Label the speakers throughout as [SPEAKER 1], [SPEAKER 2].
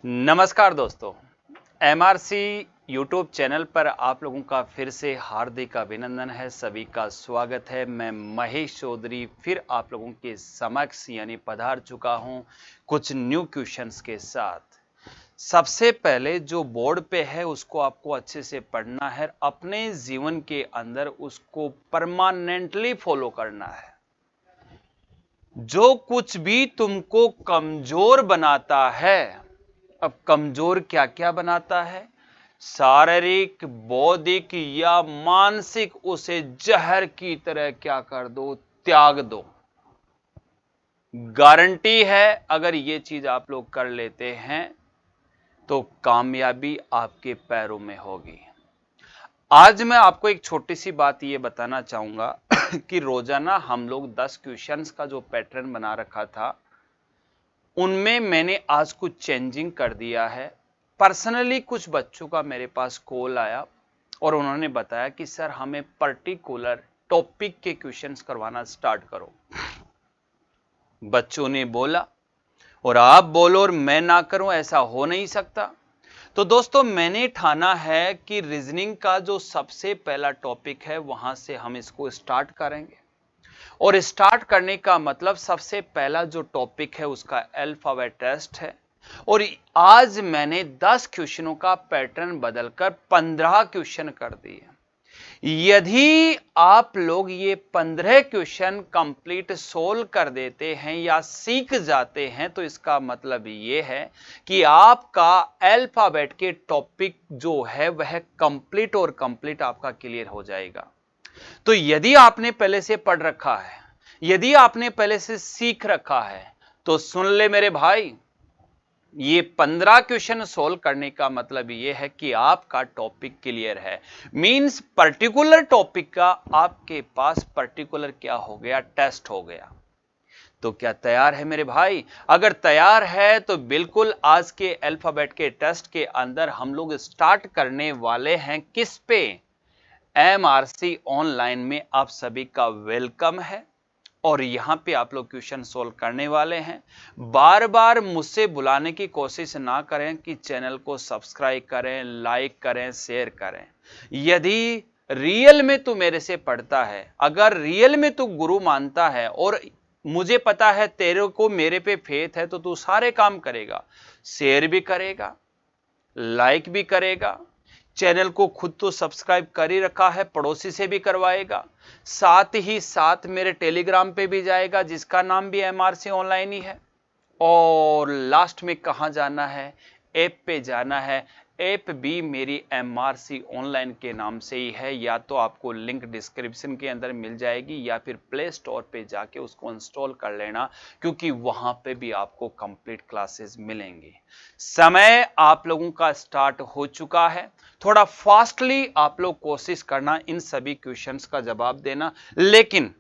[SPEAKER 1] नमस्कार दोस्तों, MRC YouTube channel पर आप लोगों का फिर से हार्दिक अभिनंदन है। सभी का स्वागत है। मैं महेश चौधरी फिर आप लोगों के समक्ष यानी पधार चुका हूं कुछ न्यू क्वेश्चंस के साथ। सबसे पहले जो बोर्ड पे है उसको आपको अच्छे से पढ़ना है, अपने जीवन के अंदर उसको परमानेंटली फॉलो करना है। जो कुछ भी तुमको कमजोर बनाता है, अब कमजोर क्या क्या बनाता है? शारीरिक, बौद्धिक या मानसिक, उसे जहर की तरह क्या कर दो, त्याग दो। गारंटी है अगर ये चीज आप लोग कर लेते हैं तो कामयाबी आपके पैरों में होगी। आज मैं आपको एक छोटी सी बात ये बताना चाहूंगा कि रोजाना हम लोग 10 क्वेश्चंस का जो पैटर्न बना रखा था उनमें मैंने आज कुछ चेंजिंग कर दिया है। पर्सनली कुछ बच्चों का मेरे पास कॉल आया और उन्होंने बताया कि सर हमें पर्टिकुलर टॉपिक के क्वेश्चंस करवाना स्टार्ट करो। बच्चों ने बोला और आप बोलो और मैं ना करूं, ऐसा हो नहीं सकता। तो दोस्तों मैंने ठाना है कि रीजनिंग का जो सबसे पहला टॉपिक है वहां से हम इसको स्टार्ट करेंगे। और स्टार्ट करने का मतलब सबसे पहला जो टॉपिक है उसका अल्फाबेट टेस्ट है। और आज मैंने 10 क्वेश्चनों का पैटर्न बदलकर 15 क्वेश्चन कर दिए। यदि आप लोग ये 15 क्वेश्चन कंप्लीट सोल्व कर देते हैं या सीख जाते हैं तो इसका मतलब ये है कि आपका अल्फाबेट के टॉपिक जो है वह कंप्लीट और कंप्लीट आपका क्लियर हो जाएगा। तो यदि आपने पहले से पढ़ रखा है, यदि आपने पहले से सीख रखा है तो सुन ले मेरे भाई, ये 15 क्वेश्चन सोल्व करने का मतलब ये है कि आपका टॉपिक क्लियर है। मींस पर्टिकुलर टॉपिक का आपके पास पर्टिकुलर क्या हो गया, टेस्ट हो गया। तो क्या तैयार है मेरे भाई? अगर तैयार है तो बिल्कुल आज के अल्फाबेट के टेस्ट के अंदर हम लोग स्टार्ट करने वाले हैं किस पे? एमआरसी ऑनलाइन में आप सभी का वेलकम है और यहां पे आप लोग क्वेश्चन सोल्व करने वाले हैं। बार बार मुझसे बुलाने की कोशिश ना करें कि चैनल को सब्सक्राइब करें, लाइक करें, शेयर करें। यदि रियल में तू मेरे से पढ़ता है, अगर रियल में तू गुरु मानता है और मुझे पता है तेरे को मेरे पे फेथ है, तो तू सारे काम करेगा, शेयर भी करेगा, लाइक भी करेगा, चैनल को खुद तो सब्सक्राइब कर ही रखा है, पड़ोसी से भी करवाएगा, साथ ही साथ मेरे टेलीग्राम पे भी जाएगा जिसका नाम भी एमआरसी ऑनलाइन ही है। और लास्ट में कहां जाना है? ऐप पे जाना है। ऐप भी मेरी एमआरसी ऑनलाइन के नाम से ही है, या तो आपको लिंक डिस्क्रिप्शन के अंदर मिल जाएगी या फिर प्ले स्टोर पे जाके उसको इंस्टॉल कर लेना, क्योंकि वहां पे भी आपको कंप्लीट क्लासेस मिलेंगी। समय आप लोगों का स्टार्ट हो चुका है। थोड़ा फास्टली आप लोग कोशिश करना इन सभी क्वेश्चंस का जवाब देना, लेकिन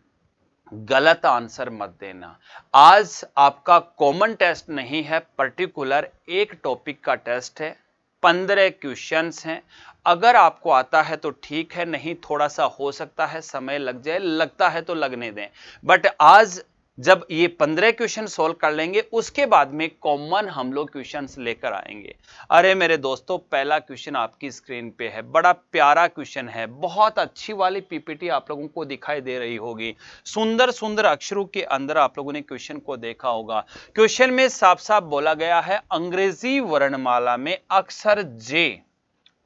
[SPEAKER 1] गलत आंसर मत देना। आज आपका कॉमन टेस्ट नहीं है, पर्टिकुलर एक टॉपिक का टेस्ट है। 15 क्वेश्चंस हैं। अगर आपको आता है तो ठीक है, नहीं थोड़ा सा हो सकता है समय लग जाए, लगता है तो लगने दें। बट आज जब ये 15 क्वेश्चन सोल्व कर लेंगे उसके बाद में कॉमन हम लोग क्वेश्चंस लेकर आएंगे। अरे मेरे दोस्तों, पहला क्वेश्चन आपकी स्क्रीन पे है, बड़ा प्यारा क्वेश्चन है, बहुत अच्छी वाली पीपीटी आप लोगों को दिखाई दे रही होगी। सुंदर सुंदर अक्षरों के अंदर आप लोगों ने क्वेश्चन को देखा होगा। क्वेश्चन में साफ साफ बोला गया है, अंग्रेजी वर्णमाला में अक्षर जे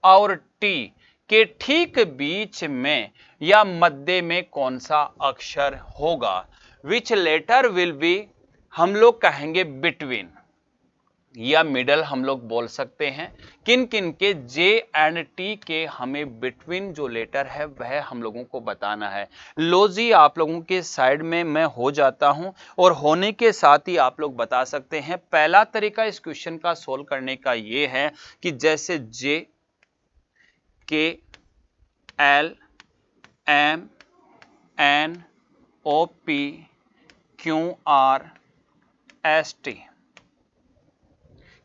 [SPEAKER 1] और टी के ठीक बीच में या मध्य में कौन सा अक्षर होगा? विच लेटर विल बी, हम लोग कहेंगे बिटवीन या मिडल हम लोग बोल सकते हैं। किन किन के जे एंड टी के हमें बिटवीन जो लेटर है वह हम लोगों को बताना है। लो जी, आप लोगों के साइड में मैं हो जाता हूं और होने के साथ ही आप लोग बता सकते हैं। पहला तरीका इस क्वेश्चन का सोल्व करने का यह है कि जैसे J, K, L, M, N, O, P, Q, R, S, T.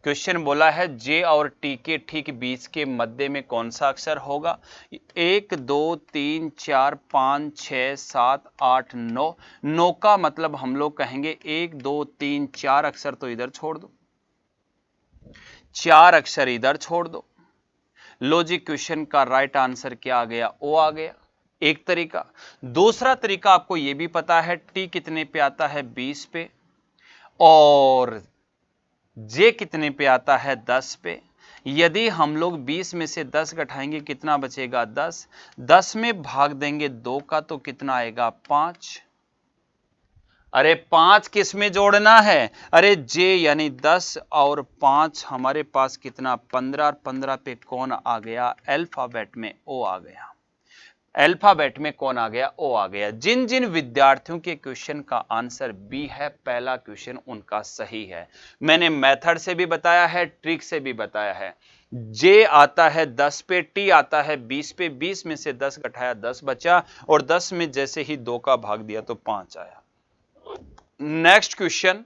[SPEAKER 1] Question बोला है जे और टी के ठीक बीच के मध्य में कौन सा अक्षर होगा? 1 2 3 4 5 6 7 8 9। 9 का मतलब हम लोग कहेंगे 1 2 3 4 अक्षर तो इधर छोड़ दो। 4 अक्षर इधर छोड़ दो। लो जी, क्वेश्चन का राइट आंसर क्या आ गया? ओ आ गया। एक तरीका। दूसरा तरीका आपको यह भी पता है टी कितने पे आता है? 20 पे, और जे कितने पे आता है? 10 पे। यदि हम लोग 20 में से 10 घटाएंगे कितना बचेगा? 10। 10 में भाग देंगे 2 का तो कितना आएगा? 5। अरे 5 किस में जोड़ना है? अरे जे यानी 10 और 5 हमारे पास कितना? 15। और 15 पे कौन आ गया? अल्फाबेट में ओ आ गया। अल्फाबेट में कौन आ गया? ओ आ गया। जिन जिन विद्यार्थियों के क्वेश्चन का आंसर बी है, पहला क्वेश्चन उनका सही है। मैंने मेथड से भी बताया है, ट्रिक से भी बताया है। जे आता है 10 पे, टी आता है 20 पे, 20 में से 10 घटाया 10 बचा, और 10 में जैसे ही 2 का भाग दिया तो 5 आया। नेक्स्ट क्वेश्चन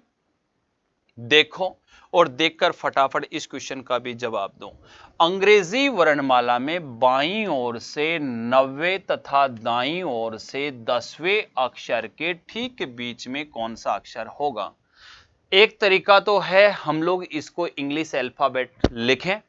[SPEAKER 1] देखो और देखकर फटाफट इस क्वेश्चन का भी जवाब दो। अंग्रेजी वर्णमाला में बाईं ओर से 90 तथा दाईं ओर से 10वें अक्षर के ठीक बीच में कौन सा अक्षर होगा? एक तरीका तो है हम लोग इसको इंग्लिश अल्फाबेट लिखें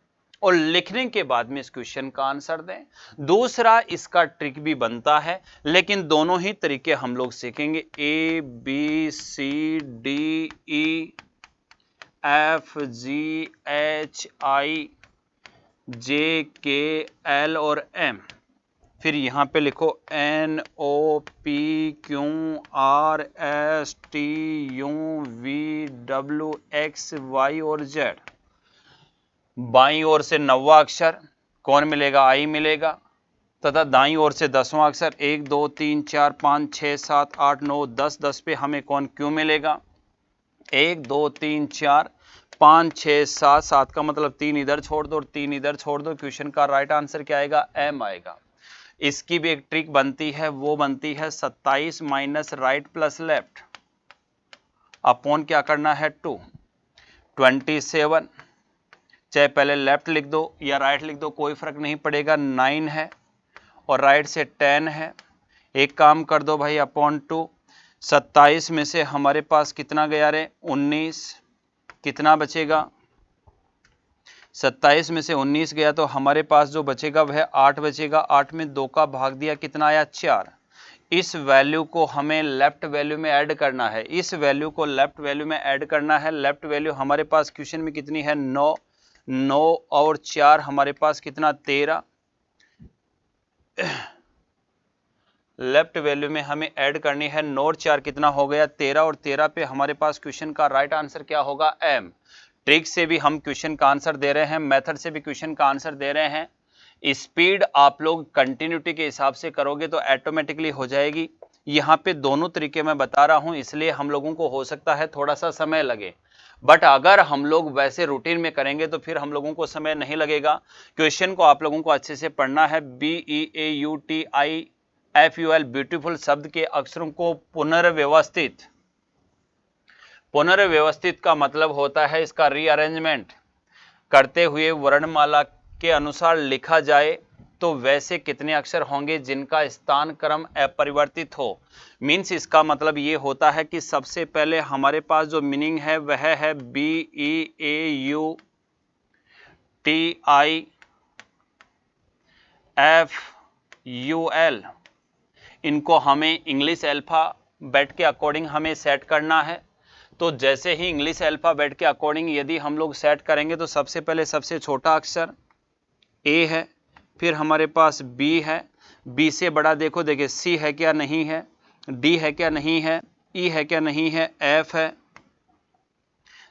[SPEAKER 1] और लिखने के बाद में इस क्वेश्चन का आंसर दें। दूसरा इसका ट्रिक भी बनता है, लेकिन दोनों ही तरीके हम लोग सीखेंगे। A B C D E F G H I J K L और एम। फिर यहां पे लिखो N O P Q R S T U V W X Y और जेड। बाईं ओर से 90वां अक्षर कौन मिलेगा? आई मिलेगा, तथा दाईं ओर से 10वां अक्षर 1 2 3 4 5 6 7 8 9 10। 10 पे हमें कौन क्यों मिलेगा? 1 2 3 4 5 6 7। 7 का मतलब 3 इधर छोड़ दो और 3 इधर छोड़ दो। क्वेश्चन का राइट आंसर क्या आएगा? एम आएगा। इसकी भी एक ट्रिक बनती है, वो बनती है 27 minus right plus left upon क्या करना है? 2। 27, चाहे पहले लेफ्ट लिख दो या राइट लिख दो, कोई फर्क नहीं पड़ेगा। 9 है और राइट से 10 है। एक काम कर दो भाई, अपॉन 2। 27 में से हमारे पास कितना गया रे? 19। कितना बचेगा? 27 में से 19 गया तो हमारे पास जो बचेगा वह 8 बचेगा। 8 में 2 का भाग दिया, कितना आया? 4। इस वैल्यू को हमें लेफ्ट वैल्यू में ऐड करना है। इस वैल्यू को लेफ्ट वैल्यू में ऐड करना है। लेफ्ट वैल्यू हमारे पास क्वेश्चन में कितनी है? 9। 9 और 4 हमारे पास कितना? 13। लेफ्ट वैल्यू में हमें ऐड करनी है 9 और 4 कितना हो गया? 13। और 13 पे हमारे पास क्वेश्चन का राइट आंसर क्या होगा? एम। ट्रिक से भी हम क्वेश्चन का आंसर दे रहे हैं, मेथड से भी क्वेश्चन का आंसर दे रहे हैं। स्पीड आप लोग कंटिन्यूटी के हिसाब से करोगे तो ऑटोमेटिकली हो जाएगी। यहाँ पे दोनों तरीके मैं बता रहा हूं, इसलिए हम लोगों को हो सकता है थोड़ा सा समय लगे, बट अगर हम लोग वैसे रूटीन में करेंगे तो फिर हम लोगों को समय नहीं लगेगा। क्वेश्चन को आप लोगों को अच्छे से पढ़ना है। BEAUTIFUL ब्यूटीफुल शब्द के अक्षरों को पुनर्व्यवस्थित का मतलब होता है इसका रीअरेंजमेंट करते हुए वर्णमाला के अनुसार लिखा जाए तो वैसे कितने अक्षर होंगे जिनका स्थान क्रम अपरिवर्तित हो। मीन्स इसका मतलब ये होता है कि सबसे पहले हमारे पास जो मीनिंग है वह है BEAUTIFUL। इनको हमें इंग्लिश अल्फाबेट के अकॉर्डिंग हमें सेट करना है। तो जैसे ही इंग्लिश अल्फाबेट के अकॉर्डिंग यदि हम लोग सेट करेंगे तो सबसे पहले सबसे छोटा अक्षर ए है, फिर हमारे पास बी है, बी से बड़ा देखो, देखिए सी है क्या? नहीं है। डी है क्या? नहीं है। ई है क्या? नहीं है। एफ है।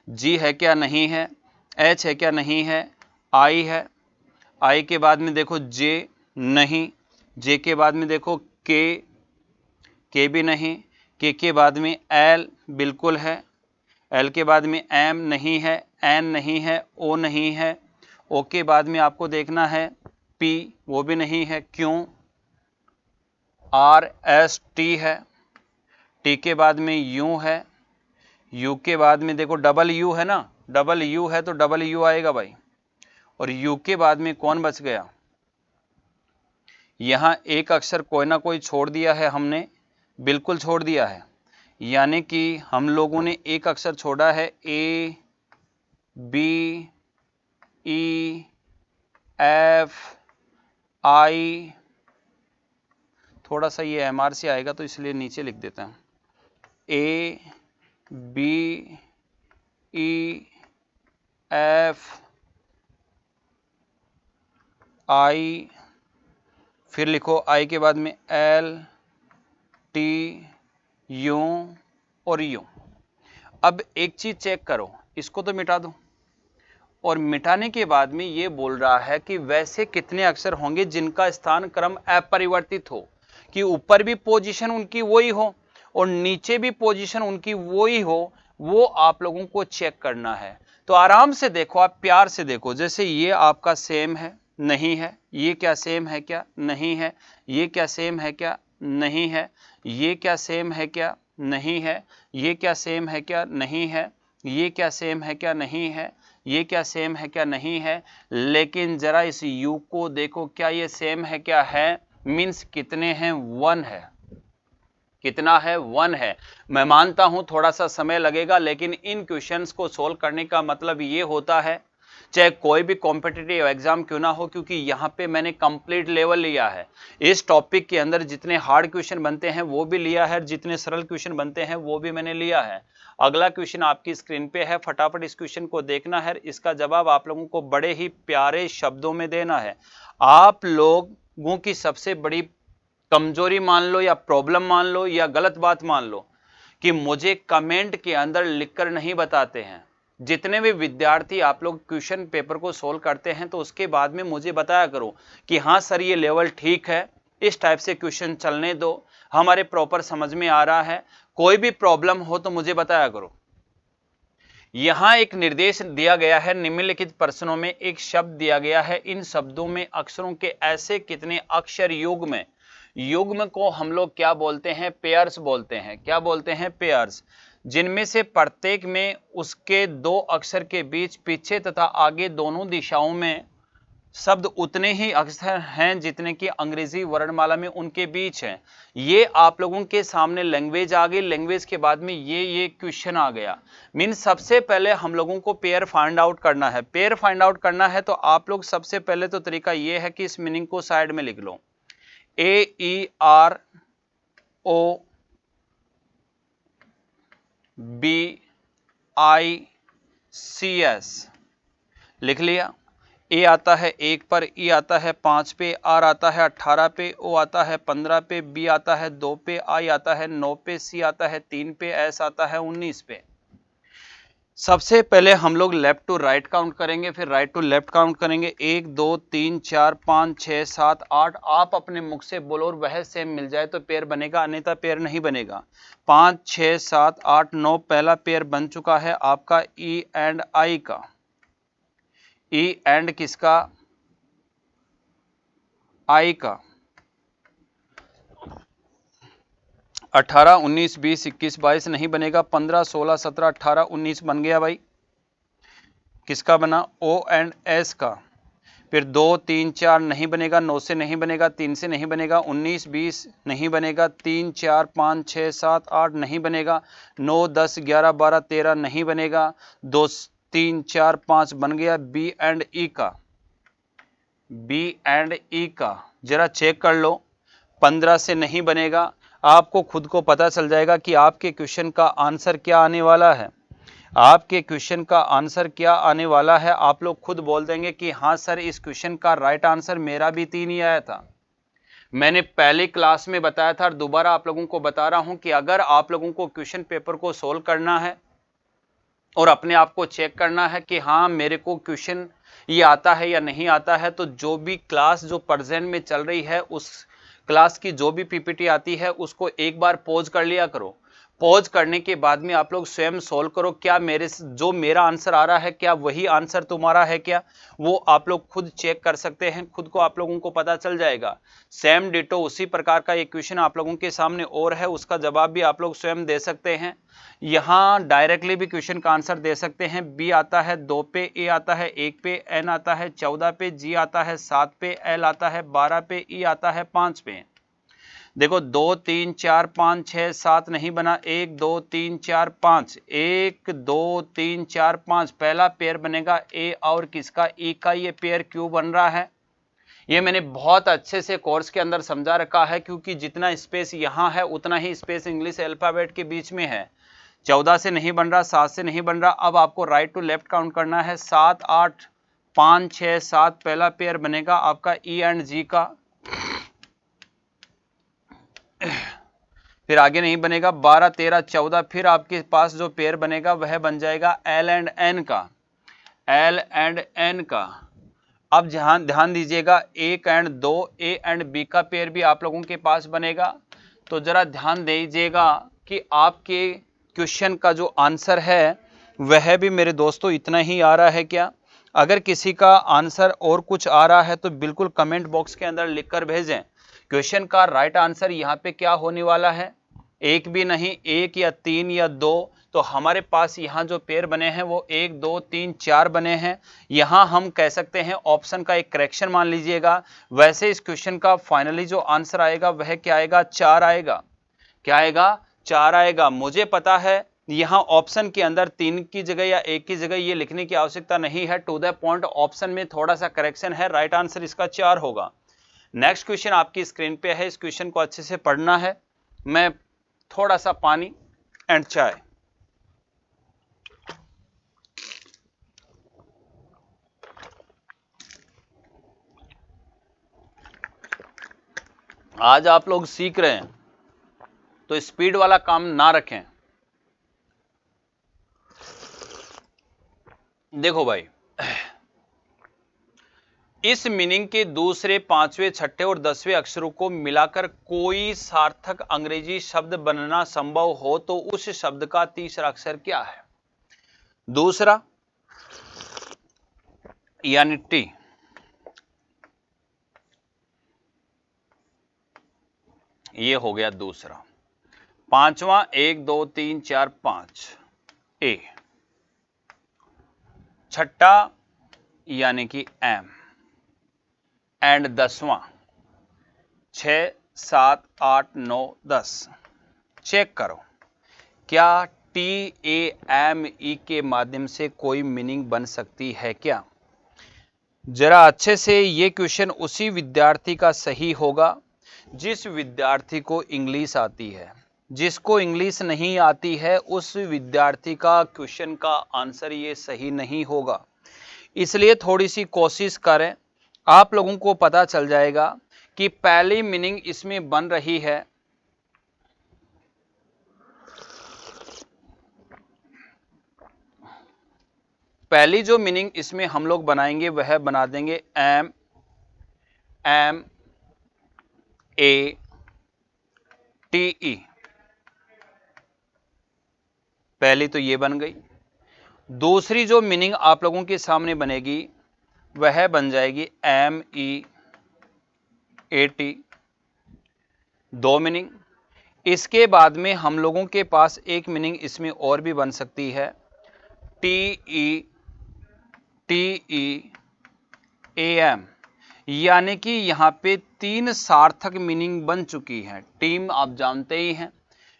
[SPEAKER 1] जी है क्या? नहीं है। एच है क्या? नहीं है। आई है। आई के बाद में देखो जे, नहीं। जे के बाद में देखो के भी नहीं। के बाद में एल, बिल्कुल है। एल के बाद में एम नहीं है। एन नहीं है। ओ नहीं है। ओ के बाद में आपको देखना है पी, वो भी नहीं है। क्यों? आर एस टी है। टी के बाद में यू है। यू के बाद में देखो डबल यू है ना, डबल यू है तो डबल यू आएगा भाई। और यू के बाद में कौन बच गया? यहां एक अक्षर कोई ना कोई छोड़ दिया है हमने, बिल्कुल छोड़ दिया है। यानी कि हम लोगों ने एक अक्षर छोड़ा है, ए बी एफ आई, थोड़ा सा ये MR से आएगा तो इसलिए नीचे लिख देता हूं, A B E F I, फिर लिखो आई के बाद में एल टी यू और यू। अब एक चीज चेक करो, इसको तो मिटा दो, और मिटाने के बाद में ये बोल रहा है कि वैसे कितने अक्षर होंगे जिनका स्थान क्रम अपरिवर्तित हो, कि ऊपर भी पोजीशन उनकी वही हो और नीचे भी पोजीशन उनकी वही हो, वो आप लोगों को चेक करना है। तो आराम से देखो, आप प्यार से देखो, जैसे ये आपका सेम है, नहीं है, ये क्या सेम है क्या, नहीं है, ये क्या सेम है क्या, नहीं है, ये क्या सेम है क्या, नहीं है, ये क्या सेम है क्या, नहीं है, ये क्या सेम है क्या, नहीं है, ये क्या सेम है क्या, नहीं है। लेकिन जरा इस u को देखो, क्या ये सेम है क्या, है, मीन्स कितने हैं, 1 है, कितना है, 1 है। मैं मानता हूं थोड़ा सा समय लगेगा, लेकिन इन क्वेश्चंस को सोल्व करने का मतलब ये होता है, चाहे कोई भी कॉम्पिटिटिव एग्जाम क्यों ना हो, क्योंकि यहां पे मैंने कंप्लीट लेवल लिया है। इस टॉपिक के अंदर जितने हार्ड क्वेश्चन बनते हैं वो भी लिया है, जितने सरल क्वेश्चन बनते हैं वो भी मैंने लिया है। अगला क्वेश्चन आपकी स्क्रीन पे है, फटाफट इस क्वेश्चन को देखना है, इसका जवाब आप लोगों को बड़े ही प्यारे शब्दों में देना है। आप लोगों की सबसे बड़ी कमजोरी मान लो या प्रॉब्लम मान लो या गलत बात मान लो कि मुझे कमेंट के अंदर लिखकर नहीं बताते हैं। जितने भी विद्यार्थी आप लोग क्वेश्चन पेपर को सोल्व करते हैं तो उसके बाद में मुझे बताया करो कि हाँ सर ये लेवल ठीक है, इस टाइप से क्वेश्चन चलने दो, हमारे प्रॉपर समझ में आ रहा है। कोई भी प्रॉब्लम हो तो मुझे बताया करो। यहां एक निर्देश दिया गया है, निम्नलिखित प्रश्नों में एक शब्द दिया गया है, इन शब्दों में अक्षरों के ऐसे कितने अक्षर युग्म, युग्म को हम लोग क्या बोलते हैं, पेयर्स बोलते हैं। क्या बोलते हैं, पेयर्स, जिनमें से प्रत्येक में उसके 2 अक्षर के बीच पीछे तथा आगे दोनों दिशाओं में शब्द उतने ही अक्षर हैं जितने कि अंग्रेजी वर्णमाला में उनके बीच हैं। ये आप लोगों के सामने लैंग्वेज आ गई, लैंग्वेज के बाद में ये क्वेश्चन आ गया। मीन सबसे पहले हम लोगों को पेयर फाइंड आउट करना है। पेयर फाइंड आउट करना है तो आप लोग सबसे पहले तो तरीका ये है कि इस मीनिंग को साइड में लिख लो, AEROBICS लिख लिया। ए आता है 1 पर, ई आता है 5 पे, आर आता है 18 पे, ओ आता है 15 पे, बी आता है 2 पे, आई आता है 9 पे, सी आता है 3 पे, एस आता है 19 पे। सबसे पहले हम लोग लेफ्ट टू राइट काउंट करेंगे, फिर राइट टू लेफ्ट काउंट करेंगे। 1 2 3 4 5 6 7 8। आप अपने मुख से बोलो और वह सेम मिल जाए तो पेयर बनेगा, अन्यथा पेयर नहीं बनेगा। 5 6 7 8 9 पहला पेयर बन चुका है आपका ई एंड आई का। ई एंड किसका, आई का। 18 19 20 21 22 नहीं बनेगा। 15 16 17 18 19 बन गया भाई। किसका बना, ओ एंड एस का। फिर 2 3 4 नहीं बनेगा, 9 से नहीं बनेगा, 3 से नहीं बनेगा, 19 20 नहीं बनेगा, 3 4 5 6 7 8 नहीं बनेगा, 9 10 11 12 13 नहीं बनेगा, 2 3 4 5 बन गया। बी एंड ई का, बी एंड ई का जरा चेक कर लो। 15 से नहीं बनेगा। आपको खुद को पता चल जाएगा कि आपके क्वेश्चन का आंसर क्या आने वाला है। आपके क्वेश्चन का आंसर क्या आने वाला है, आप लोग खुद बोल देंगे कि हाँ सर इस क्वेश्चन का राइट आंसर मेरा भी 3 ही आया था। मैंने पहले क्लास में बताया था और दोबारा आप लोगों को बता रहा हूं कि अगर आप लोगों को क्वेश्चन पेपर को सोल्व करना है और अपने आप को चेक करना है कि हाँ मेरे को क्वेश्चन ये आता है या नहीं आता है, तो जो भी क्लास जो प्रेजेंट में चल रही है उस क्लास की जो भी पीपीटी आती है उसको एक बार पॉज कर लिया करो। पॉज करने के बाद में आप लोग स्वयं सोल्व करो, क्या जो मेरा आंसर आ रहा है क्या वही आंसर तुम्हारा है क्या, वो आप लोग खुद चेक कर सकते हैं, खुद को आप लोगों को पता चल जाएगा। सेम डिटो उसी प्रकार का एक क्वेश्चन आप लोगों के सामने और है, उसका जवाब भी आप लोग स्वयं दे सकते हैं। यहां डायरेक्टली भी क्वेश्चन का आंसर दे सकते हैं। बी आता है 2 पे, ए आता है 1 पे, एन आता है 14 पे, जी आता है 7 पे, एल आता है 12 पे, ई आता है 5 पे। देखो 2 3 4 5 6 7 नहीं बना, 1 2 3 4 5, 1 2 3 4 5 पहला पेयर बनेगा ए और किसका, ई का। ये पेयर क्यों बन रहा है, ये मैंने बहुत अच्छे से कोर्स के अंदर समझा रखा है, क्योंकि जितना स्पेस यहां है उतना ही स्पेस इंग्लिश अल्फाबेट के बीच में है। 14 से नहीं बन रहा, 7 से नहीं बन रहा। अब आपको राइट टू लेफ्ट काउंट करना है। 7 8 5 6 7 पहला पेयर बनेगा आपका ई एंड जी का। फिर आगे नहीं बनेगा। 12 13 14 फिर आपके पास जो पेयर बनेगा वह बन जाएगा एल एंड एन का, एल एंड एन का। अब ध्यान दीजिएगा, 1 एंड 2 ए एंड बी का पेयर भी आप लोगों के पास बनेगा। तो जरा ध्यान दीजिएगा कि आपके क्वेश्चन का जो आंसर है वह भी मेरे दोस्तों इतना ही आ रहा है क्या। अगर किसी का आंसर और कुछ आ रहा है तो बिल्कुल कमेंट बॉक्स के अंदर लिखकर भेजें। क्वेश्चन का राइट आंसर यहाँ पे क्या होने वाला है, एक भी नहीं, 1 या 3 या 2। तो हमारे पास यहाँ जो पेयर बने हैं वो 1 2 3 4 बने हैं। यहाँ हम कह सकते हैं ऑप्शन का एक करेक्शन मान लीजिएगा। वैसे इस क्वेश्चन का फाइनली जो आंसर आएगा वह क्या आएगा, 4 आएगा। क्या आएगा, 4 आएगा। मुझे पता है यहाँ ऑप्शन के अंदर 3 की जगह या 1 की जगह ये लिखने की आवश्यकता नहीं है। टू द पॉइंट ऑप्शन में थोड़ा सा करेक्शन है। राइट आंसर इसका 4 होगा। नेक्स्ट क्वेश्चन आपकी स्क्रीन पे है, इस क्वेश्चन को अच्छे से पढ़ना है। मैं थोड़ा सा पानी एंड चाय। आज आप लोग सीख रहे हैं तो स्पीड वाला काम ना रखें। देखो भाई, इस मीनिंग के दूसरे, पांचवें, छठे और 10वें अक्षरों को मिलाकर कोई सार्थक अंग्रेजी शब्द बनना संभव हो तो उस शब्द का तीसरा अक्षर क्या है। दूसरा यानी टी, ये हो गया दूसरा। पांचवा 1 2 3 4 5 ए। छठा यानी कि एम एंड 10वां 6 7 8 9 10। चेक करो क्या TAME के माध्यम से कोई मीनिंग बन सकती है क्या। जरा अच्छे से ये क्वेश्चन उसी विद्यार्थी का सही होगा जिस विद्यार्थी को इंग्लिश आती है। जिसको इंग्लिश नहीं आती है उस विद्यार्थी का क्वेश्चन का आंसर ये सही नहीं होगा। इसलिए थोड़ी सी कोशिश करें, आप लोगों को पता चल जाएगा कि पहली मीनिंग इसमें बन रही है। पहली जो मीनिंग इसमें हम लोग बनाएंगे वह बना देंगे MATE। पहली तो ये बन गई। दूसरी जो मीनिंग आप लोगों के सामने बनेगी वह बन जाएगी MEAT। दो मीनिंग। इसके बाद में हम लोगों के पास एक मीनिंग इसमें और भी बन सकती है TEAM, यानी कि यहां पे 3 सार्थक मीनिंग बन चुकी है। टीम आप जानते ही हैं,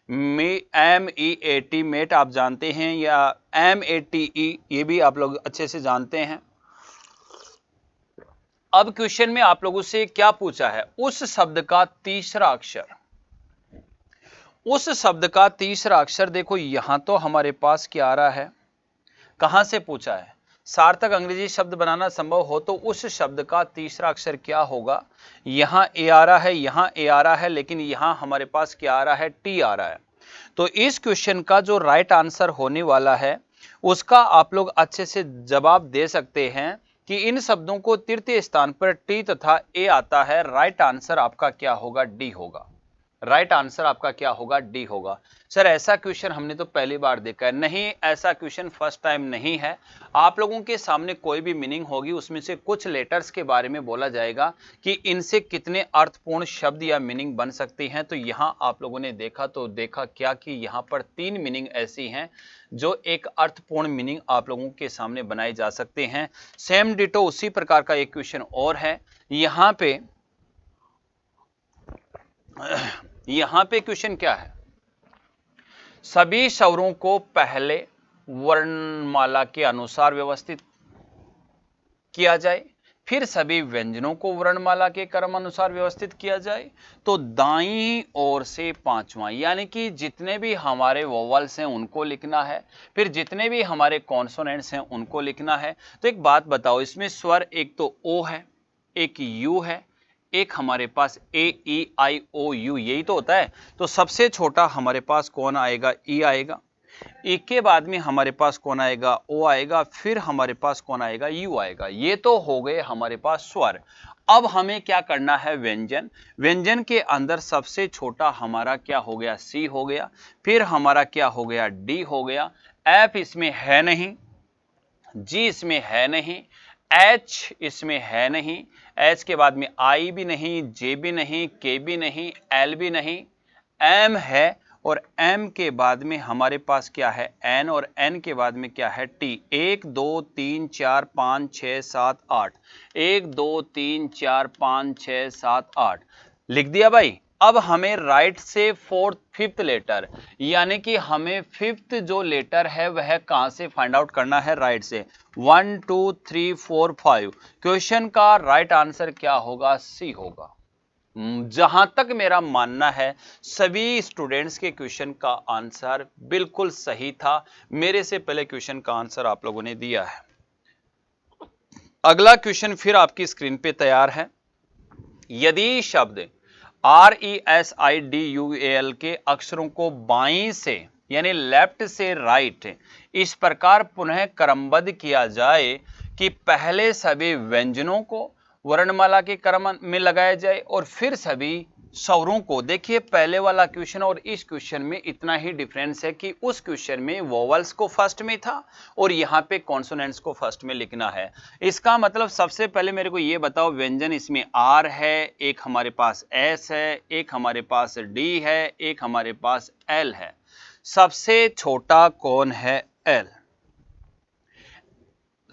[SPEAKER 1] MEAT मेट आप जानते हैं, या MATE ये भी आप लोग अच्छे से जानते हैं। अब क्वेश्चन में आप लोगों से क्या पूछा है, उस शब्द का तीसरा अक्षर। उस शब्द का तीसरा अक्षर देखो यहां तो हमारे पास क्या आ रहा है, कहां से पूछा है, सार्थक अंग्रेजी शब्द बनाना संभव हो तो उस शब्द का तीसरा अक्षर क्या होगा। यहां ए आ रहा है, यहां ए आ रहा है, लेकिन यहां हमारे पास क्या आ रहा है, टी आ रहा है। तो इस क्वेश्चन का जो राइट आंसर होने वाला है उसका आप लोग अच्छे से जवाब दे सकते हैं कि इन शब्दों को तृतीय स्थान पर टी तथा ए आता है। राइट आंसर आपका क्या होगा, डी होगा। राइट आंसर आपका क्या होगा, डी होगा। सर ऐसा क्वेश्चन हमने तो पहली बार देखा है। नहीं, ऐसा क्वेश्चन फर्स्ट टाइम नहीं है। आप लोगों के सामने कोई भी मीनिंग होगी उसमें से कुछ लेटर्स के बारे में बोला जाएगा कि इनसे कितने अर्थपूर्ण शब्द या मीनिंग बन सकती हैं। तो यहां आप लोगों ने देखा तो देखा क्या कि यहां पर 3 मीनिंग ऐसी हैं जो एक अर्थपूर्ण मीनिंग आप लोगों के सामने बनाए जा सकते हैं। सेम डिटो उसी प्रकार का एक क्वेश्चन और है। यहां पे यहां पे क्वेश्चन क्या है, सभी स्वरों को पहले वर्णमाला के अनुसार व्यवस्थित किया जाए, फिर सभी व्यंजनों को वर्णमाला के क्रम अनुसार व्यवस्थित किया जाए। तो दाईं ओर से पांचवां, यानी कि जितने भी हमारे वोवल्स हैं उनको लिखना है, फिर जितने भी हमारे कॉन्सोनेंट्स हैं उनको लिखना है। तो एक बात बताओ, इसमें स्वर एक तो ओ है, एक यू है, एक हमारे पास ए ई आई ओ यू, यही तो होता है। तो सबसे छोटा हमारे पास कौन आएगा, ई आएगा। ई के बाद में हमारे पास कौन आएगा, ओ आएगा, फिर हमारे पास कौन आएगा, यू आएगा। ये तो हो गए हमारे पास स्वर। अब हमें क्या करना है, व्यंजन। व्यंजन के अंदर सबसे छोटा हमारा क्या हो गया, सी हो गया, फिर हमारा क्या हो गया, डी हो गया, एफ इसमें है नहीं, जी इसमें है नहीं, एच इसमें है नहीं, एच के बाद में आई भी नहीं, जे भी नहीं, के भी नहीं, एल भी नहीं, एम है, और एम के बाद में हमारे पास क्या है, एन, और एन के बाद में क्या है, टी। 1 2 3 4 5 6 7 8, 1 2 3 4 5 6 7 8 लिख दिया भाई। अब हमें राइट से फोर्थ फिफ्थ लेटर, यानी कि हमें फिफ्थ जो लेटर है वह कहां से फाइंड आउट करना है, राइट से। 1 2 3 4 5, क्वेश्चन का राइट आंसर क्या होगा, सी होगा। जहां तक मेरा मानना है सभी स्टूडेंट्स के क्वेश्चन का आंसर बिल्कुल सही था। मेरे से पहले क्वेश्चन का आंसर आप लोगों ने दिया है। अगला क्वेश्चन फिर आपकी स्क्रीन पे तैयार है। यदि शब्द RESIDUAL के अक्षरों को बाईं से यानी लेफ्ट से राइट इस प्रकार पुनः क्रमबद्ध किया जाए कि पहले सभी व्यंजनों को वर्णमाला के क्रम में लगाया जाए और फिर सभी स्वरों को, देखिए पहले वाला क्वेश्चन और इस क्वेश्चन में इतना ही डिफरेंस है कि उस क्वेश्चन में वोवल्स को फर्स्ट में था और यहाँ पे कॉन्सोनेंट्स को फर्स्ट में लिखना है। इसका मतलब सबसे पहले मेरे को ये बताओ, व्यंजन इसमें आर है, एक हमारे पास एस है, एक हमारे पास डी है, एक हमारे पास एल है। सबसे छोटा कौन है, एल।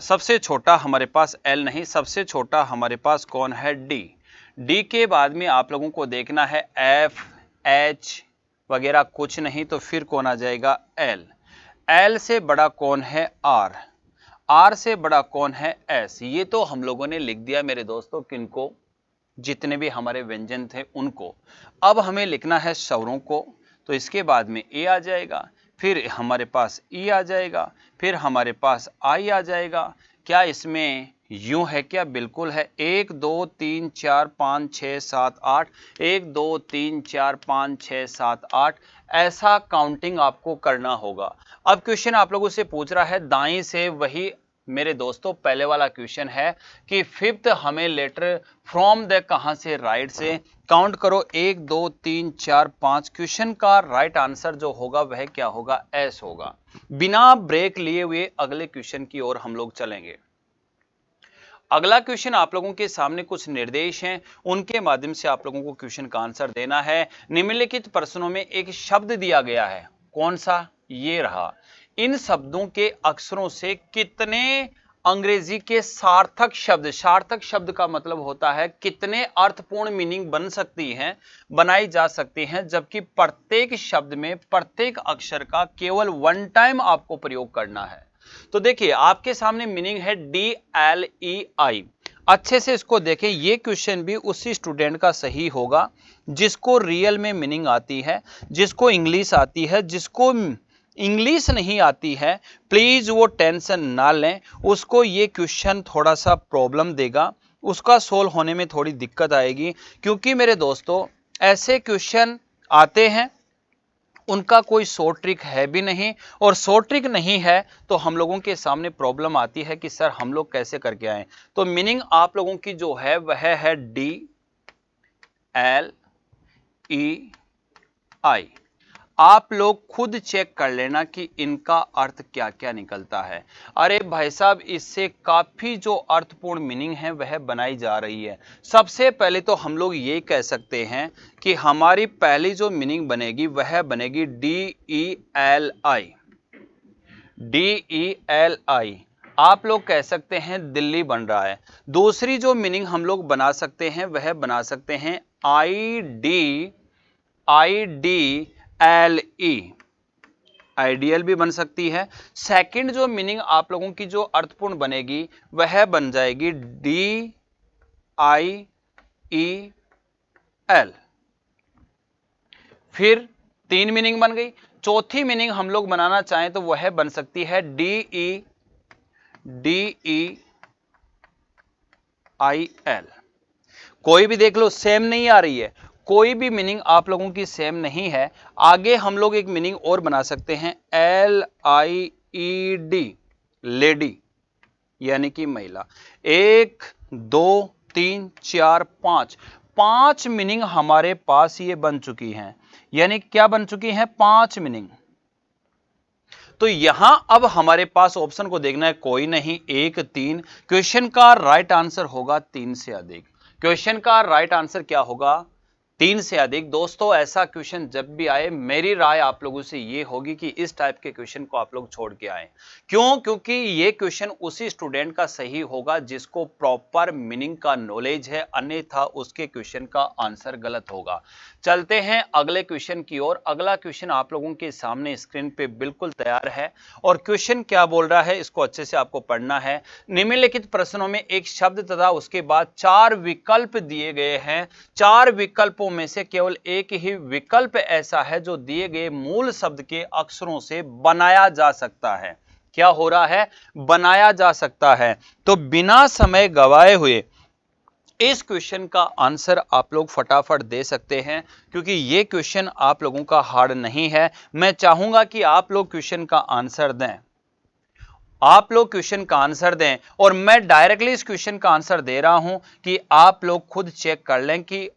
[SPEAKER 1] सबसे छोटा हमारे पास एल नहीं, सबसे छोटा हमारे पास कौन है, डी। डी के बाद में आप लोगों को देखना है एफ, एच वगैरह कुछ नहीं, तो फिर कौन आ जाएगा, एल। एल से बड़ा कौन है, आर। आर से बड़ा कौन है, एस। ये तो हम लोगों ने लिख दिया मेरे दोस्तों, किनको, जितने भी हमारे व्यंजन थे उनको। अब हमें लिखना है स्वरों को, तो इसके बाद में ए आ जाएगा, फिर हमारे पास ई आ जाएगा, फिर हमारे पास आई आ जाएगा। क्या इसमें यूं है क्या, बिल्कुल है। 1 2 3 4 5 6 7 8, 1 2 3 4 5 6 7 8, ऐसा काउंटिंग आपको करना होगा। अब क्वेश्चन आप लोगों से पूछ रहा है दाएं से, वही मेरे दोस्तों पहले वाला क्वेश्चन है कि फिफ्थ हमें लेटर फ्रॉम द कहां से, राइट से। काउंट करो 1 2 3 4 5, क्वेश्चन का राइट आंसर जो होगा वह क्या होगा, एस होगा। बिना ब्रेक लिए हुए अगले क्वेश्चन की ओर हम लोग चलेंगे। अगला क्वेश्चन आप लोगों के सामने कुछ निर्देश हैं, उनके माध्यम से आप लोगों को क्वेश्चन का आंसर देना है। निम्नलिखित प्रश्नों में एक शब्द दिया गया है, कौन सा, ये रहा। इन शब्दों के अक्षरों से कितने अंग्रेजी के सार्थक शब्द, सार्थक शब्द का मतलब होता है कितने अर्थपूर्ण मीनिंग बन सकती हैं, बनाई जा सकती हैं, जबकि प्रत्येक शब्द में प्रत्येक अक्षर का केवल वन टाइम आपको प्रयोग करना है। तो देखिए आपके सामने मीनिंग है DLEI। अच्छे से इसको देखें, ये क्वेश्चन भी उसी स्टूडेंट का सही होगा जिसको रियल में मीनिंग आती है, जिसको इंग्लिश आती है। जिसको इंग्लिश नहीं आती है प्लीज वो टेंशन ना लें, उसको ये क्वेश्चन थोड़ा सा प्रॉब्लम देगा, उसका सोल्व होने में थोड़ी दिक्कत आएगी, क्योंकि मेरे दोस्तों ऐसे क्वेश्चन आते हैं उनका कोई शॉर्ट ट्रिक है भी नहीं, और शॉर्ट ट्रिक नहीं है तो हम लोगों के सामने प्रॉब्लम आती है कि सर हम लोग कैसे करके आए। तो मीनिंग आप लोगों की जो है वह है DLEI। आप लोग खुद चेक कर लेना कि इनका अर्थ क्या क्या निकलता है। अरे भाई साहब, इससे काफी जो अर्थपूर्ण मीनिंग है वह बनाई जा रही है। सबसे पहले तो हम लोग ये कह सकते हैं कि हमारी पहली जो मीनिंग बनेगी वह बनेगी DELI। DELI आप लोग कह सकते हैं दिल्ली बन रहा है। दूसरी जो मीनिंग हम लोग बना सकते हैं वह बना सकते हैं IDLE, आइडियल भी बन सकती है। सेकंड जो मीनिंग आप लोगों की जो अर्थपूर्ण बनेगी वह बन जाएगी DIEL। फिर 3 मीनिंग बन गई। चौथी मीनिंग हम लोग बनाना चाहें तो वह बन सकती है DEIL। कोई भी देख लो सेम नहीं आ रही है, कोई भी मीनिंग आप लोगों की सेम नहीं है। आगे हम लोग एक मीनिंग और बना सकते हैं LIED, लेडी यानी कि महिला। 1 2 3 4 5, 5 मीनिंग हमारे पास ये बन चुकी हैं। यानी क्या बन चुकी हैं? 5 मीनिंग। तो यहां अब हमारे पास ऑप्शन को देखना है, कोई नहीं, 1 3। क्वेश्चन का राइट आंसर होगा 3 से अधिक। क्वेश्चन का राइट आंसर क्या होगा? 3 से अधिक। दोस्तों ऐसा क्वेश्चन जब भी आए मेरी राय आप लोगों से ये होगी कि इस टाइप के क्वेश्चन को आप लोग छोड़ के आए। क्यों? क्योंकि ये क्वेश्चन उसी स्टूडेंट का सही होगा जिसको प्रॉपर मीनिंग का नॉलेज है, अन्यथा उसके क्वेश्चन का आंसर गलत होगा। चलते हैं अगले क्वेश्चन की ओर। अगला क्वेश्चन आप लोगों के सामने स्क्रीन पे बिल्कुल तैयार है और क्वेश्चन क्या बोल रहा है इसको अच्छे से आपको पढ़ना है। निम्नलिखित प्रश्नों में एक शब्द तथा उसके बाद 4 विकल्प दिए गए हैं। 4 विकल्पों में से केवल एक ही विकल्प ऐसा है जो दिए गए मूल शब्द के अक्षरों से बनाया जा सकता है। क्या हो रहा है? बनाया जा सकता है। तो बिना समय गवाए हुए इस क्वेश्चन का आंसर आप लोग फटाफट दे सकते हैं, क्योंकि ये क्वेश्चन आप लोगों का हार्ड नहीं है। मैं चाहूंगा कि आप लोग क्वेश्चन का आंसर दें, आप लोग क्वेश्चन का आंसर दें और मैं डायरेक्टली इस क्वेश्चन का आंसर दे रहा हूं कि आप लोग खुद चेक कर लें कि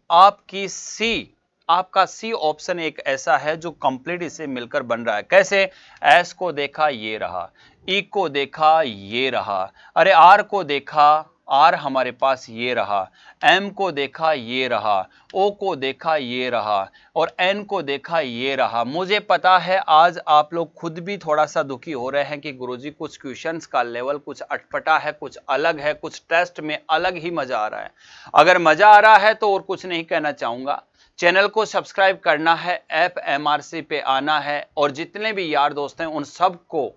[SPEAKER 1] आपका सी ऑप्शन एक ऐसा है जो कंप्लीट इसे मिलकर बन रहा है। कैसे? एस को देखा ये रहा, ई को देखा ये रहा, अरे आर को देखा, आर हमारे पास ये रहा, एम को देखा ये रहा, ओ को देखा ये रहा और एन को देखा ये रहा। मुझे पता है आज आप लोग खुद भी थोड़ा सा दुखी हो रहे हैं कि गुरुजी कुछ क्वेश्चंस का लेवल कुछ अटपटा है, कुछ अलग है, कुछ टेस्ट में अलग ही मजा आ रहा है। अगर मजा आ रहा है तो और कुछ नहीं कहना चाहूंगा। चैनल को सब्सक्राइब करना है, ऐप MRC पे आना है और जितने भी यार दोस्त हैं उन सबको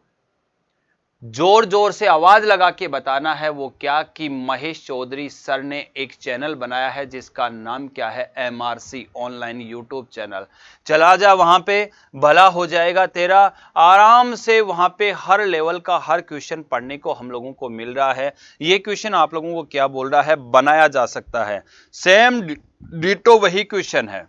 [SPEAKER 1] जोर जोर से आवाज लगा के बताना है वो क्या, कि महेश चौधरी सर ने एक चैनल बनाया है जिसका नाम क्या है? MRC online YouTube channel. चला जा वहां पे, भला हो जाएगा तेरा। आराम से वहां पे हर लेवल का हर क्वेश्चन पढ़ने को हम लोगों को मिल रहा है। ये क्वेश्चन आप लोगों को क्या बोल रहा है? बनाया जा सकता है। सेम डिटो वही क्वेश्चन है,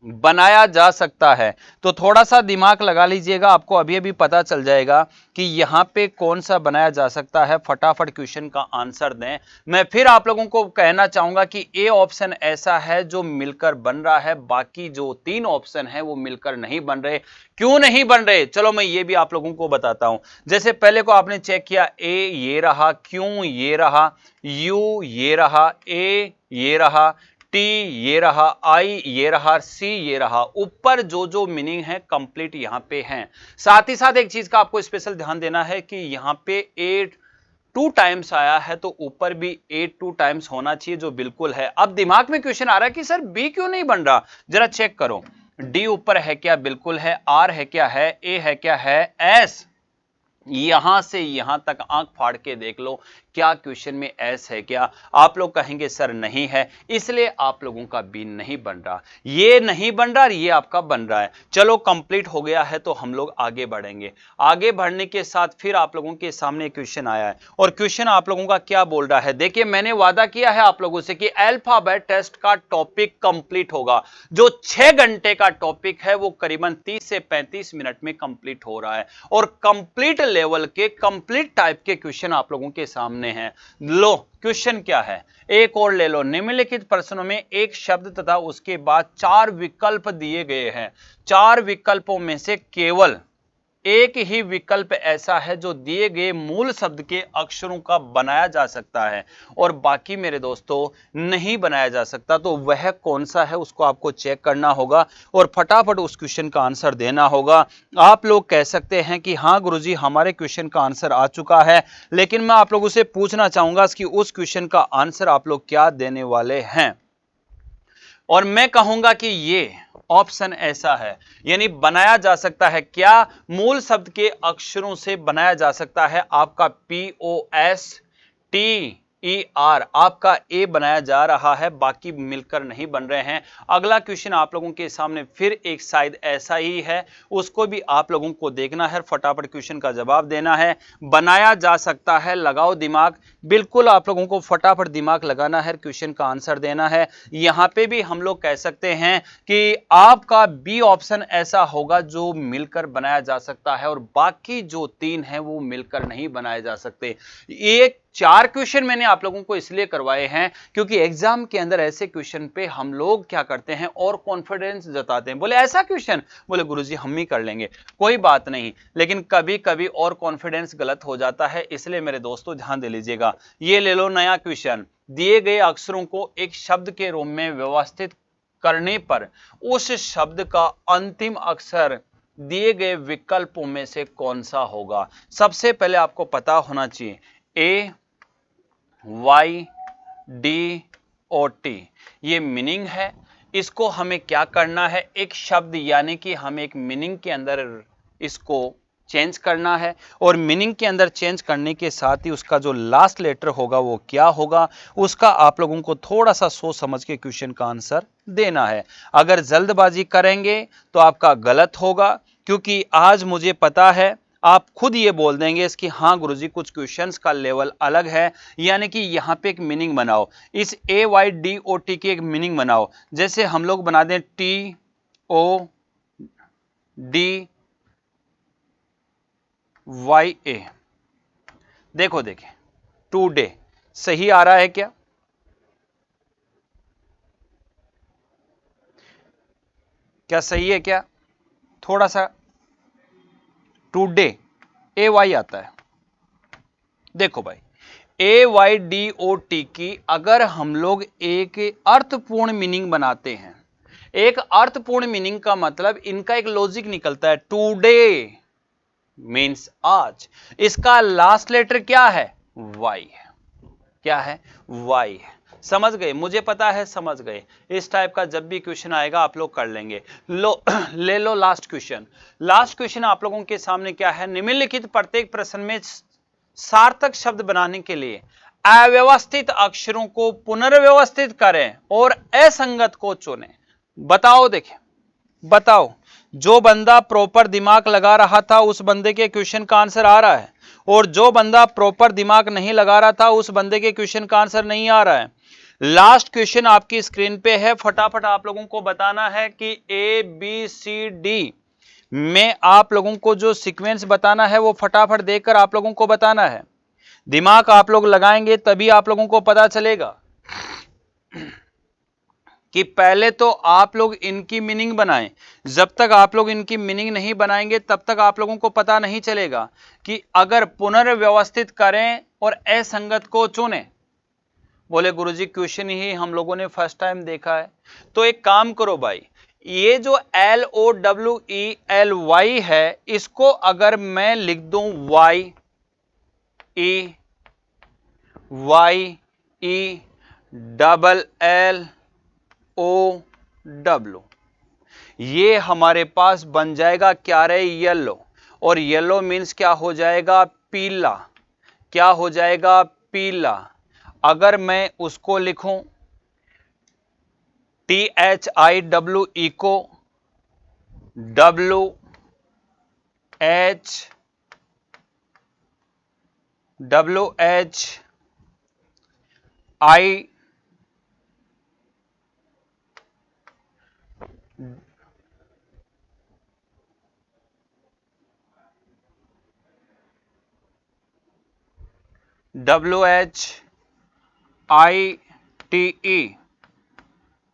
[SPEAKER 1] बनाया जा सकता है। तो थोड़ा सा दिमाग लगा लीजिएगा, आपको अभी अभी पता चल जाएगा कि यहां पे कौन सा बनाया जा सकता है। फटाफट क्वेश्चन का आंसर दें। मैं फिर आप लोगों को कहना चाहूंगा कि ए ऑप्शन ऐसा है जो मिलकर बन रहा है, बाकी जो 3 ऑप्शन है वो मिलकर नहीं बन रहे। क्यों नहीं बन रहे? चलो मैं ये भी आप लोगों को बताता हूं। जैसे पहले को आपने चेक किया, ए ये रहा, क्यू ये रहा, यू ये रहा, ए ये रहा, टी ये रहा, आई ये रहा, सी ये रहा। ऊपर जो जो मीनिंग है कंप्लीट यहां पे हैं। साथ ही साथ एक चीज का आपको स्पेशल ध्यान देना है कि यहां पे 8 2 टाइम्स आया है तो ऊपर भी 8 2 टाइम्स होना चाहिए, जो बिल्कुल है। अब दिमाग में क्वेश्चन आ रहा है कि सर बी क्यों नहीं बन रहा? जरा चेक करो, डी ऊपर है क्या? बिल्कुल है। आर है क्या? है। ए है क्या? है। एस यहां से यहां तक आंख फाड़ के देख लो, क्या क्वेश्चन में एस है क्या? आप लोग कहेंगे सर नहीं है, इसलिए आप लोगों का बी नहीं बन रहा। ये नहीं बन रहा, ये आपका बन रहा है। चलो कंप्लीट हो गया है तो हम लोग आगे बढ़ेंगे। आगे बढ़ने के साथ फिर आप लोगों के सामने क्वेश्चन आया है और क्वेश्चन आप लोगों का क्या बोल रहा है? देखिए मैंने वादा किया है आप लोगों से कि अल्फाबेट टेस्ट का टॉपिक कंप्लीट होगा। जो 6 घंटे का टॉपिक है वो करीबन 30 से 35 मिनट में कंप्लीट हो रहा है और कंप्लीट लेवल के कंप्लीट टाइप के क्वेश्चन आप लोगों के सामने हैं। लो क्वेश्चन क्या है, एक और ले लो। निम्नलिखित प्रश्नों में एक शब्द तथा उसके बाद 4 विकल्प दिए गए हैं। 4 विकल्पों में से केवल एक ही विकल्प ऐसा है जो दिए गए मूल शब्द के अक्षरों का बनाया जा सकता है और बाकी मेरे दोस्तों नहीं बनाया जा सकता। तो वह कौन सा है उसको आपको चेक करना होगा और फटाफट उस क्वेश्चन का आंसर देना होगा। आप लोग कह सकते हैं कि हाँ गुरुजी हमारे क्वेश्चन का आंसर आ चुका है, लेकिन मैं आप लोगों से पूछना चाहूंगा कि उस क्वेश्चन का आंसर आप लोग क्या देने वाले हैं। और मैं कहूंगा कि ये ऑप्शन ऐसा है, यानी बनाया जा सकता है क्या, मूल शब्द के अक्षरों से बनाया जा सकता है आपका POSTER, आपका ए बनाया जा रहा है, बाकी मिलकर नहीं बन रहे हैं। अगला क्वेश्चन आप लोगों के सामने फिर एक शायद ऐसा ही है, उसको भी आप लोगों को देखना है, फटाफट क्वेश्चन का जवाब देना है। बनाया जा सकता है, लगाओ दिमाग, बिल्कुल आप लोगों को फटाफट दिमाग लगाना है, क्वेश्चन का आंसर देना है। यहां पे भी हम लोग कह सकते हैं कि आपका बी ऑप्शन ऐसा होगा जो मिलकर बनाया जा सकता है और बाकी जो 3 हैं वो मिलकर नहीं बनाए जा सकते। एक 4 क्वेश्चन मैंने आप लोगों को इसलिए करवाए हैं क्योंकि एग्जाम के अंदर ऐसे क्वेश्चन पे हम लोग क्या करते हैं और कॉन्फिडेंस जताते हैं, बोले ऐसा क्वेश्चन, बोले गुरुजी हम ही कर लेंगे, कोई बात नहीं, लेकिन कभी कभी और कॉन्फिडेंस गलत हो जाता है, इसलिए मेरे दोस्तों ध्यान दे लीजिएगा। ये ले लो नया क्वेश्चन, दिए गए अक्षरों को एक शब्द के रूप में व्यवस्थित करने पर उस शब्द का अंतिम अक्षर दिए गए विकल्पों में से कौन सा होगा। सबसे पहले आपको पता होना चाहिए AYDOT, ये मीनिंग है। इसको हमें क्या करना है, एक शब्द यानी कि हमें एक मीनिंग के अंदर इसको चेंज करना है और मीनिंग के अंदर चेंज करने के साथ ही उसका जो लास्ट लेटर होगा वो क्या होगा, उसका आप लोगों को थोड़ा सा सोच समझ के क्वेश्चन का आंसर देना है। अगर जल्दबाजी करेंगे तो आपका गलत होगा, क्योंकि आज मुझे पता है आप खुद ये बोल देंगे इसकी हाँ गुरुजी कुछ क्वेश्चंस का लेवल अलग है, यानी कि यहां पे एक मीनिंग बनाओ, इस AYDOT की एक मीनिंग बनाओ, जैसे हम लोग बना दें TODYA। देखो देखें, टुडे सही आ रहा है क्या, क्या सही है क्या, थोड़ा सा टुडे AY आता है। देखो भाई AYDOT की अगर हम लोग एक अर्थपूर्ण मीनिंग बनाते हैं, एक अर्थपूर्ण मीनिंग का मतलब इनका एक लॉजिक निकलता है, टुडे मीन्स आज, इसका लास्ट लेटर क्या है, Y है, क्या है, Y है। समझ गए, मुझे पता है समझ गए। इस टाइप का जब भी क्वेश्चन आएगा आप लोग कर लेंगे। लो ले लो लास्ट क्वेश्चन। लास्ट क्वेश्चन आप लोगों के सामने क्या है, निम्नलिखित प्रत्येक प्रश्न में सार्थक शब्द बनाने के लिए अव्यवस्थित अक्षरों को पुनर्व्यवस्थित करें और असंगत को चुनें। बताओ, देखें बताओ, जो बंदा प्रॉपर दिमाग लगा रहा था उस बंदे के क्वेश्चन का आंसर आ रहा है, और जो बंदा प्रॉपर दिमाग नहीं लगा रहा था उस बंदे के क्वेश्चन का आंसर नहीं आ रहा है। लास्ट क्वेश्चन आपकी स्क्रीन पे है, फटाफट आप लोगों को बताना है कि ABCD में आप लोगों को जो सीक्वेंस बताना है वो फटाफट देखकर आप लोगों को बताना है। दिमाग आप लोग लगाएंगे तभी आप लोगों को पता चलेगा कि पहले तो आप लोग इनकी मीनिंग बनाएं। जब तक आप लोग इनकी मीनिंग नहीं बनाएंगे तब तक आप लोगों को पता नहीं चलेगा कि अगर पुनर्व्यवस्थित करें और असंगत को चुनें। बोले गुरुजी क्वेश्चन ही हम लोगों ने फर्स्ट टाइम देखा है, तो एक काम करो भाई, ये जो LOWELY है इसको अगर मैं लिख दूं YEYELLOW, ये हमारे पास बन जाएगा क्या रे, येलो, और येलो मीन्स क्या हो जाएगा, पीला, क्या हो जाएगा, पीला। अगर मैं उसको लिखूं THIWE को WHI WHITE,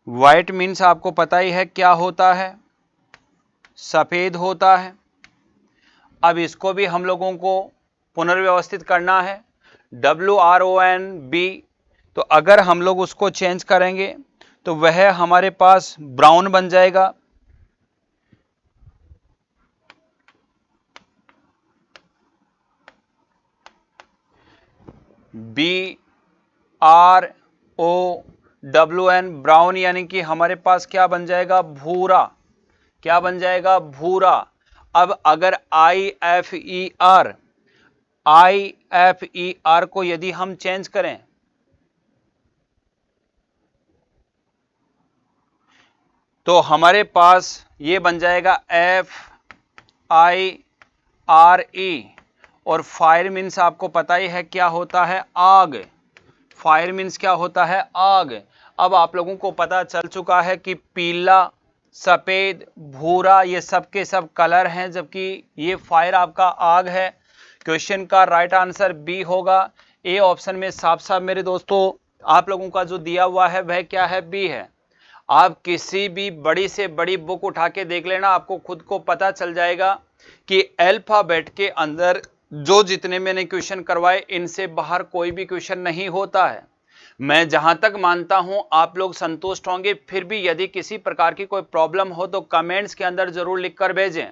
[SPEAKER 1] व्हाइट मीन्स आपको पता ही है क्या होता है, सफेद होता है। अब इसको भी हम लोगों को पुनर्व्यवस्थित करना है, WRONB, तो अगर हम लोग उसको चेंज करेंगे तो वह हमारे पास ब्राउन बन जाएगा। BROWN, ब्राउन, यानी कि हमारे पास क्या बन जाएगा, भूरा। क्या बन जाएगा? भूरा। अब अगर IFER को यदि हम चेंज करें तो हमारे पास ये बन जाएगा FIRE। और फायर मीन्स आपको पता ही है क्या होता है? आग। फायर मीन्स क्या होता है? आग। अब आप लोगों को पता चल चुका है कि पीला, सफेद, भूरा ये सब के सब कलर हैं, जबकि ये फायर आपका आग है। क्वेश्चन का राइट आंसर बी होगा। ए ऑप्शन में साफ साफ मेरे दोस्तों आप लोगों का जो दिया हुआ है वह क्या है? बी है। आप किसी भी बड़ी से बड़ी बुक उठा के देख लेना, आपको खुद को पता चल जाएगा कि अल्फाबेट के अंदर जो जितने मैंने क्वेश्चन करवाए इनसे बाहर कोई भी क्वेश्चन नहीं होता है। मैं जहां तक मानता हूं आप लोग संतुष्ट होंगे, फिर भी यदि किसी प्रकार की कोई प्रॉब्लम हो तो कमेंट्स के अंदर जरूर लिखकर भेजें,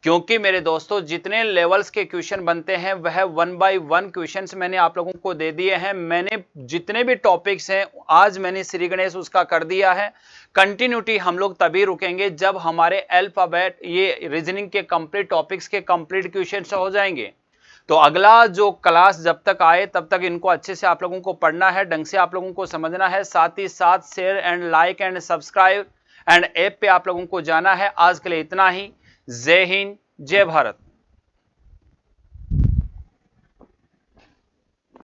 [SPEAKER 1] क्योंकि मेरे दोस्तों जितने लेवल्स के क्वेश्चन बनते हैं वह 1 बाय 1 क्वेश्चंस मैंने आप लोगों को दे दिए हैं। मैंने जितने भी टॉपिक्स हैं आज मैंने श्री गणेश उसका कर दिया है। कंटिन्यूटी हम लोग तभी रुकेंगे जब हमारे अल्फाबेट ये रीजनिंग के कंप्लीट टॉपिक्स के कंप्लीट क्वेश्चंस हो जाएंगे। तो अगला जो क्लास जब तक आए तब तक इनको अच्छे से आप लोगों को पढ़ना है, ढंग से आप लोगों को समझना है, साथ ही साथ share and like and subscribe and app पे आप लोगों को जाना है। आज के लिए इतना ही। जय हिंद, जय भारत।